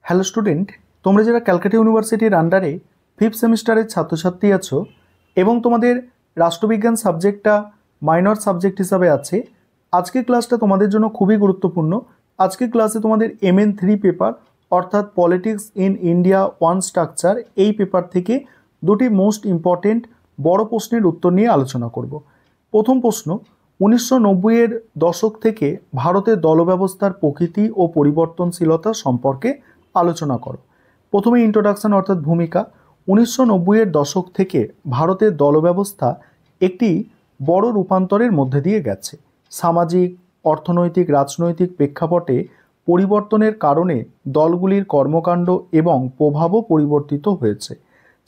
Hello student, তোমরা যারা ক্যালকাটা ইউনিভার্সিটির আন্ডারে ফিফথ সেমিস্টারের ছাত্রছাত্রী আছো এবং তোমাদের রাষ্ট্রবিজ্ঞান সাবজেক্টটা মাইনর সাবজেক্ট হিসাবে আছে, আজকের ক্লাসটা তোমাদের জন্য খুবই গুরুত্বপূর্ণ। আজকের ক্লাসে তোমাদের MN3 পেপার অর্থাৎ politics in India one structure এই পেপার থেকে দুটি মোস্ট ইম্পর্টেন্ট বড় প্রশ্নের উত্তর নিয়ে আলোচনা করব। প্রথম প্রশ্ন, 1990-এর দশক থেকে ভারতের দলব্যবস্থার প্রকৃতি ও পরিবর্তনশীলতা সম্পর্কে আলোচনা করো। প্রথমে ইন্ট্রোডাকশন অর্থাৎ ভূমিকা। 1990-এর দশক থেকে ভারতের দলব্যবস্থা একটি বড় রূপান্তরের মধ্যে দিয়ে গেছে। সামাজিক, অর্থনৈতিক, রাজনৈতিক প্রেক্ষাপটে পরিবর্তনের কারণে দলগুলির কর্মকাণ্ড এবং প্রভাবও পরিবর্তিত হয়েছে।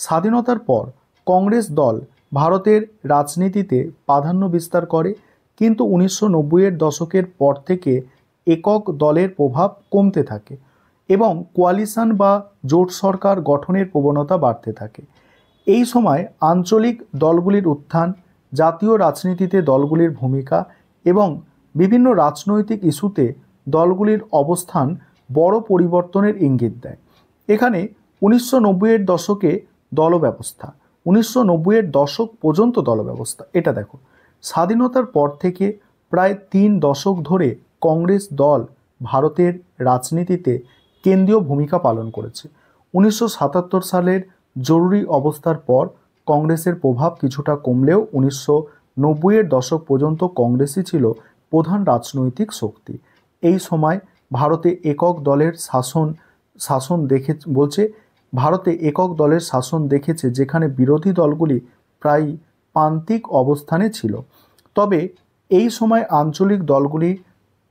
স্বাধীনতার পর কংগ্রেস দল ভারতের রাজনীতিতে প্রাধান্য বিস্তার করে, কিন্তু 1990-এর দশকের পর থেকে একক দলের প্রভাব কমতে থাকে এবং কোয়ালিশন বা জোট সরকার গঠনের প্রবণতা বাড়তে থাকে। এই সময় আঞ্চলিক দলগুলির উত্থান, জাতীয় রাজনীতিতে দলগুলির ভূমিকা এবং বিভিন্ন রাজনৈতিক ইস্যুতে দলগুলির অবস্থান বড় পরিবর্তনের ইঙ্গিত দেয়। এখানে 1990-এর দশকে দলব্যবস্থা, 1990-এর দশক পর্যন্ত দলব্যবস্থা, এটা দেখো। স্বাধীনতার পর থেকে প্রায় 3 দশক ধরে কংগ্রেস দল ভারতের রাজনীতিতে কেন্দ্রীয় ভূমিকা পালন করেছে। 1977 সালের জরুরি অবস্থার পর কংগ্রেসের প্রভাব কিছুটা কমলেও 1990-এর দশক পর্যন্ত কংগ্রেসই ছিল প্রধান রাজনৈতিক শক্তি। এই সময় ভারতে একক দলের শাসন দেখেছে যেখানে বিরোধী দলগুলি প্রায় প্রান্তিক অবস্থানে ছিল। তবে এই সময় আঞ্চলিক দলগুলি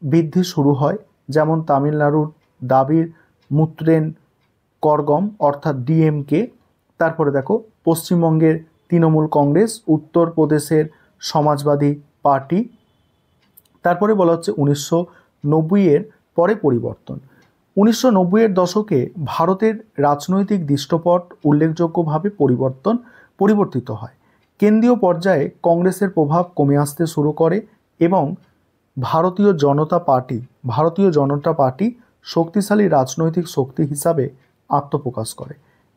বৃদ্ধি শুরু হয়, যেমন তামিলনাড়ুর দাবির মুত্রেন করগম অর্থাৎ DMK, তারপরে দেখো পশ্চিমবঙ্গের তৃণমূল কংগ্রেস, উত্তরপ্রদেশের সমাজবাদী পার্টি। তারপরে বলা হচ্ছে 1990-এর পরে পরিবর্তন। 1990-এর দশকে ভারতের রাজনৈতিক দৃশ্যপট উল্লেখযোগ্যভাবে পরিবর্তিত হয়। কেন্দ্রীয় পর্যায়ে কংগ্রেসের প্রভাব কমে আসতে শুরু করে এবং ভারতীয় জনতা পার্টি শক্তিশালী রাজনৈতিক শক্তি হিসাবে আত্মপ্রকাশ করে।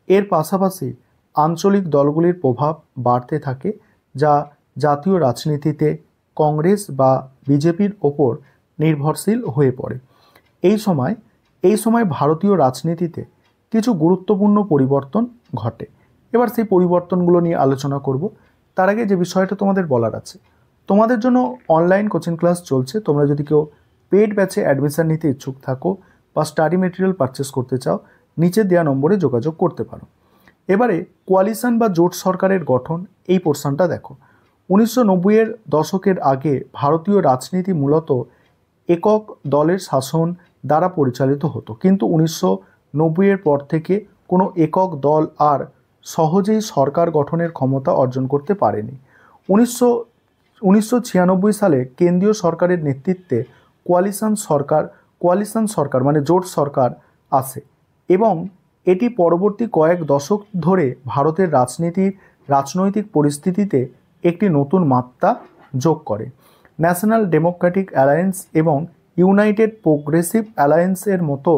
এর পাশাপাশি আঞ্চলিক দলগুলির প্রভাব বাড়তে থাকে, যা জাতীয় রাজনীতিতে কংগ্রেস বা বিজেপির ওপর নির্ভরশীল হয়ে পড়ে। এই সময় ভারতীয় রাজনীতিতে কিছু গুরুত্বপূর্ণ পরিবর্তন ঘটে। এবার সেই পরিবর্তনগুলো নিয়ে আলোচনা করব। তার আগে যে বিষয়টা তোমাদের বলার আছে, তোমাদের জন্য অনলাইন কোচিং ক্লাস চলছে। তোমরা যদি কেউ পেড ব্যাচে অ্যাডমিশন নিতে ইচ্ছুক থাকো বা স্টাডি মেটেরিয়াল পারচেস করতে চাও, নিচে দেওয়া নম্বরে যোগাযোগ করতে পারো। এবারে কোয়ালিশন বা জোট সরকারের গঠন, এই পোর্শনটা দেখো। 1990-এর দশকের আগে ভারতীয় রাজনীতি মূলত একক দলের শাসন দ্বারা পরিচালিত হতো, কিন্তু 1990-এর পর থেকে কোনো একক দল আর সহজেই সরকার গঠনের ক্ষমতা অর্জন করতে পারেনি। 1996 সালে কেন্দ্রীয় সরকারের নেতৃত্বে কোয়ালিশন সরকার মানে জোট সরকার আসে এবং এটি পরবর্তী কয়েক দশক ধরে ভারতের রাজনৈতিক পরিস্থিতিতে একটি নতুন মাত্রা যোগ করে। ন্যাশনাল ডেমোক্রেটিক অ্যালায়েন্স এবং ইউনাইটেড প্রোগ্রেসিভ অ্যালায়েন্সের মতো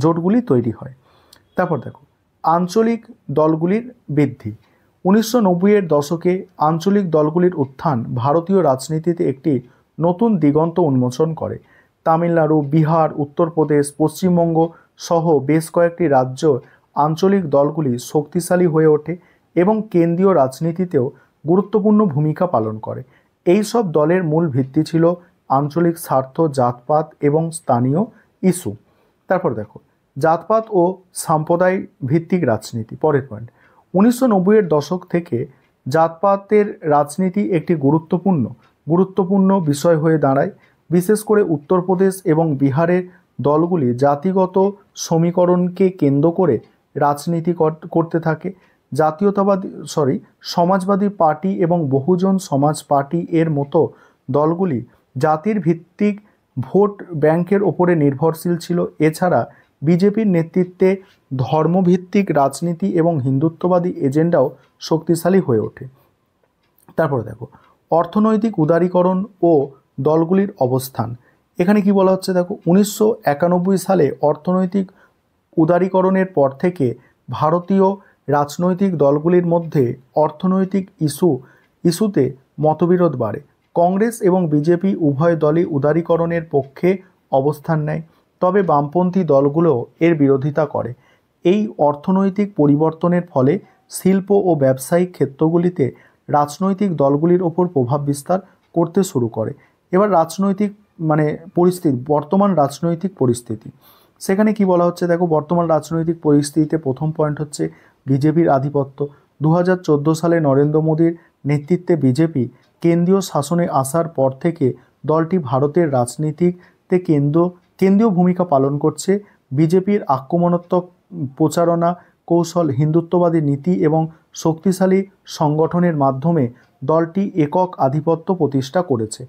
জোটগুলি তৈরি হয়। তারপর দেখো আঞ্চলিক দলগুলির বৃদ্ধি। 1990-এর দশকে আঞ্চলিক দলগুলির উত্থান ভারতীয় রাজনীতিতে একটি নতুন দিগন্ত উন্মোচন করে। তামিলনাড়ু, বিহার, উত্তরপ্রদেশ, পশ্চিমবঙ্গ সহ বেশ কয়েকটি রাজ্য আঞ্চলিক দলগুলি শক্তিশালী হয়ে ওঠে এবং কেন্দ্রীয় রাজনীতিতেও গুরুত্বপূর্ণ ভূমিকা পালন করে। এই সব দলের মূল ভিত্তি ছিল আঞ্চলিক স্বার্থ, জাতপাত এবং স্থানীয় ইস্যু। তারপর দেখো জাতপাত ও সাম্প্রদায় ভিত্তিক রাজনীতি, পরের পয়েন্ট। 1990-এর দশক থেকে জাতপাতের রাজনীতি একটি গুরুত্বপূর্ণ বিষয় হয়ে দাঁড়ায়। বিশেষ করে উত্তরপ্রদেশ এবং বিহারের দলগুলি জাতিগত সমীকরণকে কেন্দ্র করে রাজনীতি করতে থাকে। সমাজবাদী পার্টি এবং বহুজন সমাজ পার্টি এর মতো দলগুলি জাতির ভিত্তিক ভোট ব্যাংকের ওপরে নির্ভরশীল ছিল। এছাড়া বিজেপির নেতৃত্বে ধর্মভিত্তিক রাজনীতি এবং হিন্দুত্ববাদী এজেন্ডাও শক্তিশালী হয়ে ওঠে। তারপরে দেখো অর্থনৈতিক উদারীকরণ ও দলগুলির অবস্থান। এখানে কি বলা হচ্ছে দেখো, 1991 সালে অর্থনৈতিক উদারীকরণের পর থেকে ভারতীয় রাজনৈতিক দলগুলির মধ্যে অর্থনৈতিক ইস্যুতে মতবিরোধ বাড়ে। কংগ্রেস এবং বিজেপি উভয় দলই উদারীকরণের পক্ষে অবস্থান নেয়, তবে বামপন্থী দলগুলো এর বিরোধিতা করে। এই অর্থনৈতিক পরিবর্তনের ফলে শিল্প ও ব্যবসায়িক ক্ষেত্রগুলিতে রাজনৈতিক দলগুলির ওপর প্রভাব বিস্তার করতে শুরু করে। এবার রাজনৈতিক বর্তমান রাজনৈতিক পরিস্থিতি, সেখানে কি বলা হচ্ছে দেখো, বর্তমান রাজনৈতিক পরিস্থিতিতে প্রথম পয়েন্ট হচ্ছে বিজেপির আধিপত্য। 2014 সালে নরেন্দ্র মোদীর নেতৃত্বে বিজেপি কেন্দ্রীয় শাসনে আসার পর থেকে দলটি ভারতের রাজনীতিতে কেন্দ্রীয় ভূমিকা পালন করছে। বিজেপির আক্রমণাত্মক প্রচারণা কৌশল, হিন্দুত্ববাদী নীতি এবং শক্তিশালী সংগঠনের মাধ্যমে দলটি একক আধিপত্য প্রতিষ্ঠা করেছে।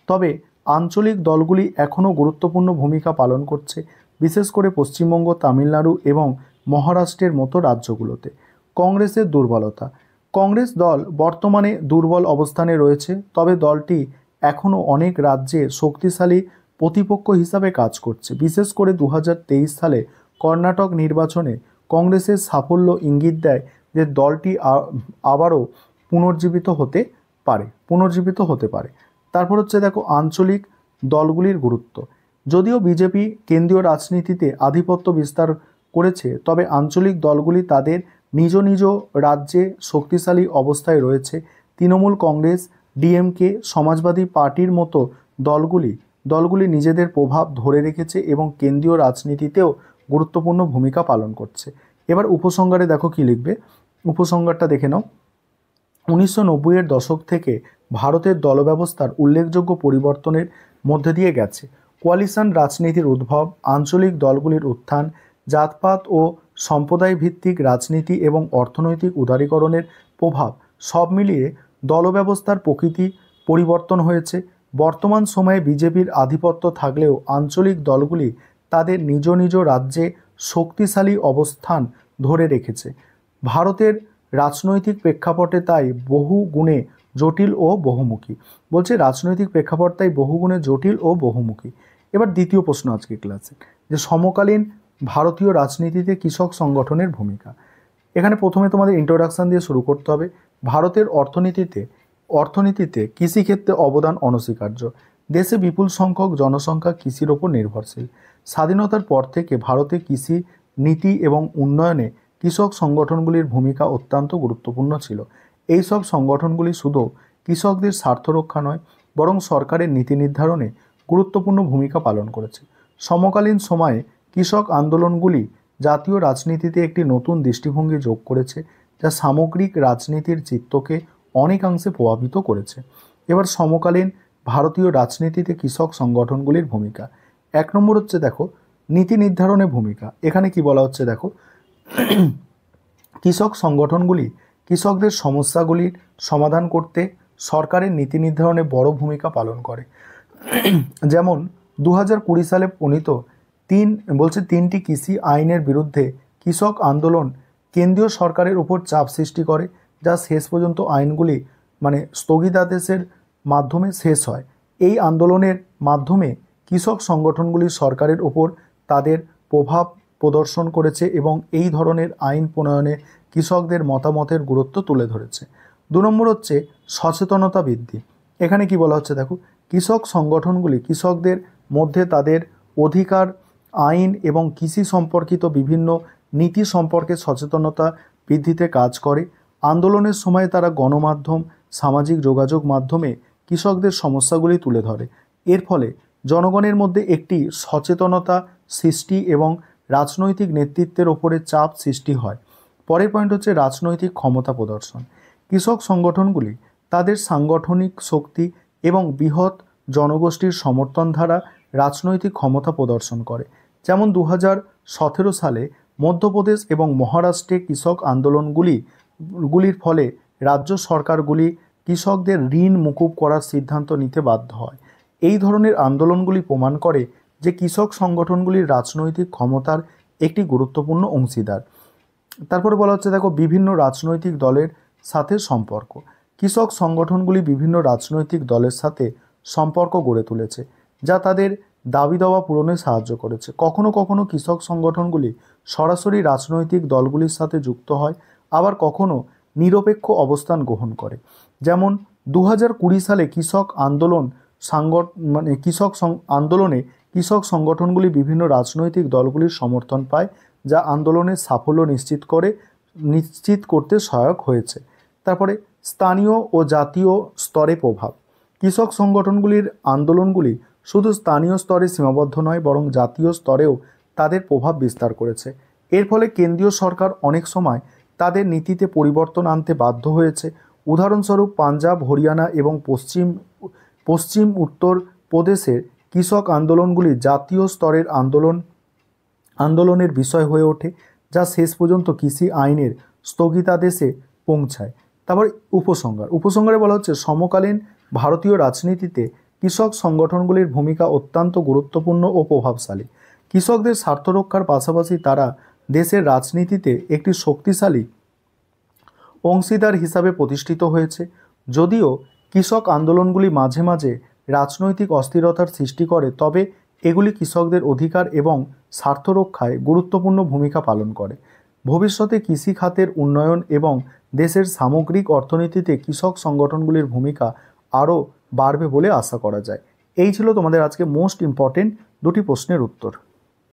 তবে আঞ্চলিক দলগুলি এখনও গুরুত্বপূর্ণ ভূমিকা পালন করছে, বিশেষ করে পশ্চিমবঙ্গ, তামিলনাড়ু এবং মহারাষ্ট্রের মতো রাজ্যগুলোতে। কংগ্রেসের দুর্বলতা। কংগ্রেস দল বর্তমানে দুর্বল অবস্থানে রয়েছে, তবে দলটি এখনও অনেক রাজ্যে শক্তিশালী প্রতিপক্ষ হিসাবে কাজ করছে। বিশেষ করে 2023 সালে কর্ণাটক নির্বাচনে কংগ্রেসের সাফল্য ইঙ্গিত দেয় যে দলটি আবারও পুনর্জীবিত হতে পারে। তারপর হচ্ছে দেখো আঞ্চলিক দলগুলির গুরুত্ব। যদিও বিজেপি কেন্দ্রীয় রাজনীতিতে আধিপত্য বিস্তার করেছে, তবে আঞ্চলিক দলগুলি তাদের নিজ নিজ রাজ্যে শক্তিশালী অবস্থায় রয়েছে। তৃণমূল কংগ্রেস, ডিএমকে, সমাজবাদী পার্টির মতো দলগুলি নিজেদের প্রভাব ধরে রেখেছে এবং কেন্দ্রীয় রাজনীতিতেও গুরুত্বপূর্ণ ভূমিকা পালন করছে। এবার উপসংহারে দেখো কি লিখবে, উপসংহারটা দেখে নাও। 1990-এর দশক থেকে ভারতের দলব্যবস্থার উল্লেখযোগ্য পরিবর্তনের মধ্যে দিয়ে গেছে। কোয়ালিশন রাজনীতির উদ্ভব, আঞ্চলিক দলগুলির উত্থান, জাতপাত ও সম্প্রদায় ভিত্তিক রাজনীতি এবং অর্থনৈতিক উদারীকরণের প্রভাব সব মিলিয়ে দলব্যবস্থার প্রকৃতি পরিবর্তন হয়েছে। বর্তমান সময়ে বিজেপির আধিপত্য থাকলেও আঞ্চলিক দলগুলি তাদের নিজ নিজ রাজ্যে শক্তিশালী অবস্থান ধরে রেখেছে। ভারতের রাজনৈতিক প্রেক্ষাপটে তাই বহু গুণে জটিল ও বহুমুখী। বলছে রাজনৈতিক প্রেক্ষাপট তাই বহু গুণে জটিল ও বহুমুখী। এবার দ্বিতীয় প্রশ্ন আজকে ক্লাসে, যে সমকালীন ভারতীয় রাজনীতিতে কৃষক সংগঠনের ভূমিকা। এখানে প্রথমে তোমাদের ইন্ট্রোডাকশন দিয়ে শুরু করতে হবে। ভারতের অর্থনীতিতে কৃষিক্ষেত্রে অবদান অনস্বীকার্য। দেশে বিপুল সংখ্যক জনসংখ্যা কৃষির ওপর নির্ভরশীল। স্বাধীনতার পর থেকে ভারতে কৃষি নীতি এবং উন্নয়নে কৃষক সংগঠনগুলির ভূমিকা অত্যন্ত গুরুত্বপূর্ণ ছিল। এই সব সংগঠনগুলি শুধু কৃষকদের স্বার্থ রক্ষা নয়, বরং সরকারের নীতি নির্ধারণে গুরুত্বপূর্ণ ভূমিকা পালন করেছে। সমকালীন সময়ে কৃষক আন্দোলনগুলি জাতীয় রাজনীতিতে একটি নতুন দৃষ্টিভঙ্গি যোগ করেছে, যা সামগ্রিক রাজনীতির চিত্রকে অনেকাংশে প্রভাবিত করেছে। এবার সমকালীন ভারতীয় রাজনীতিতে কৃষক সংগঠনগুলির ভূমিকা। 1 নম্বর হচ্ছে দেখো নীতি নির্ধারণে ভূমিকা। এখানে কি বলা হচ্ছে দেখো, কৃষক সংগঠনগুলি কৃষকদের সমস্যাগুলির সমাধান করতে সরকারের নীতি নির্ধারণে বড় ভূমিকা পালন করে। যেমন 2020 সালে প্রণীত 3টি কৃষি আইনের বিরুদ্ধে কৃষক আন্দোলন কেন্দ্রীয় সরকারের উপর চাপ সৃষ্টি করে, যা শেষ পর্যন্ত আইনগুলি স্থগিতাদেশের মাধ্যমে শেষ হয়। এই আন্দোলনের মাধ্যমে কৃষক সংগঠনগুলি সরকারের ওপর তাদের প্রভাব প্রদর্শন করেছে এবং এই ধরনের আইন প্রণয়নে কৃষকদের মতামতের গুরুত্ব তুলে ধরেছে। 2 নম্বর হচ্ছে সচেতনতা বৃদ্ধি। এখানে কি বলা হচ্ছে দেখো, কৃষক সংগঠনগুলি কৃষকদের মধ্যে তাদের অধিকার, আইন এবং কৃষি সম্পর্কিত বিভিন্ন নীতি সম্পর্কে সচেতনতা বৃদ্ধিতে কাজ করে। আন্দোলনের সময় তারা গণমাধ্যম, সামাজিক যোগাযোগ মাধ্যমে কৃষকদের সমস্যাগুলি তুলে ধরে। এর ফলে জনগণের মধ্যে একটি সচেতনতা সৃষ্টি এবং রাজনৈতিক নেতৃত্বের ওপরে চাপ সৃষ্টি হয়। পরের পয়েন্ট হচ্ছে রাজনৈতিক ক্ষমতা প্রদর্শন। কৃষক সংগঠনগুলি তাদের সাংগঠনিক শক্তি এবং বৃহৎ জনগোষ্ঠীর সমর্থন দ্বারা রাজনৈতিক ক্ষমতা প্রদর্শন করে। যেমন 2017 সালে মধ্যপ্রদেশ এবং মহারাষ্ট্রে কৃষক আন্দোলনগুলির ফলে রাজ্য সরকারগুলি কৃষকদের ঋণ মুকুব করার সিদ্ধান্ত নিতে বাধ্য হয়। এই ধরনের আন্দোলনগুলি প্রমাণ করে যে কৃষক সংগঠনগুলির রাজনৈতিক ক্ষমতার একটি গুরুত্বপূর্ণ অংশীদার। তারপরে বলা হচ্ছে দেখো বিভিন্ন রাজনৈতিক দলের সাথে সম্পর্ক। কৃষক সংগঠনগুলি বিভিন্ন রাজনৈতিক দলের সাথে সম্পর্ক গড়ে তুলেছে, যা তাদের দাবি দাওয়া পূরণে সাহায্য করেছে। কখনো কখনো কৃষক সংগঠনগুলি সরাসরি রাজনৈতিক দলগুলির সাথে যুক্ত হয়, আবার কখনো নিরপেক্ষ অবস্থান গ্রহণ করে। যেমন 2020 সালে আন্দোলনে কৃষক সংগঠনগুলি বিভিন্ন রাজনৈতিক দলগুলির সমর্থন পায়, যা আন্দোলনের সাফল্য নিশ্চিত করতে সহায়ক হয়েছে। তারপরে স্থানীয় ও জাতীয় স্তরে প্রভাব। কৃষক সংগঠনগুলির আন্দোলনগুলি শুধু স্থানীয় স্তরে সীমাবদ্ধ নয়, বরং জাতীয় স্তরেও তাদের প্রভাব বিস্তার করেছে। এর ফলে কেন্দ্রীয় সরকার অনেক সময় তাদের নীতিতে পরিবর্তন আনতে বাধ্য হয়েছে। উদাহরণস্বরূপ পাঞ্জাব, হরিয়ানা এবং পশ্চিম উত্তর প্রদেশের কৃষক আন্দোলনগুলি জাতীয় স্তরের আন্দোলনের বিষয় হয়ে ওঠে, যা শেষ পর্যন্ত কৃষি আইনের স্থগিতাদেশে পৌঁছায়। তারপর উপসংহারে বলা হচ্ছে সমকালীন ভারতীয় রাজনীতিতে কৃষক সংগঠনগুলির ভূমিকা অত্যন্ত গুরুত্বপূর্ণ ও প্রভাবশালী। কৃষকদের স্বার্থ রক্ষার পাশাপাশি তারা দেশের রাজনীতিতে একটি শক্তিশালী অংশীদার হিসাবে প্রতিষ্ঠিত হয়েছে। যদিও কৃষক আন্দোলনগুলি মাঝে মাঝে রাজনৈতিক অস্থিরতার সৃষ্টি করে, তবে এগুলি কৃষকদের অধিকার এবং স্বার্থ রক্ষায় গুরুত্বপূর্ণ ভূমিকা পালন করে। ভবিষ্যতে কৃষি খাতের উন্নয়ন এবং দেশের সামগ্রিক অর্থনীতিতে কৃষক সংগঠনগুলির ভূমিকা আরও বাড়বে বলে আশা করা যায়। এই ছিল তোমাদের আজকে মোস্ট ইম্পর্টেন্ট দুটি প্রশ্নের উত্তর।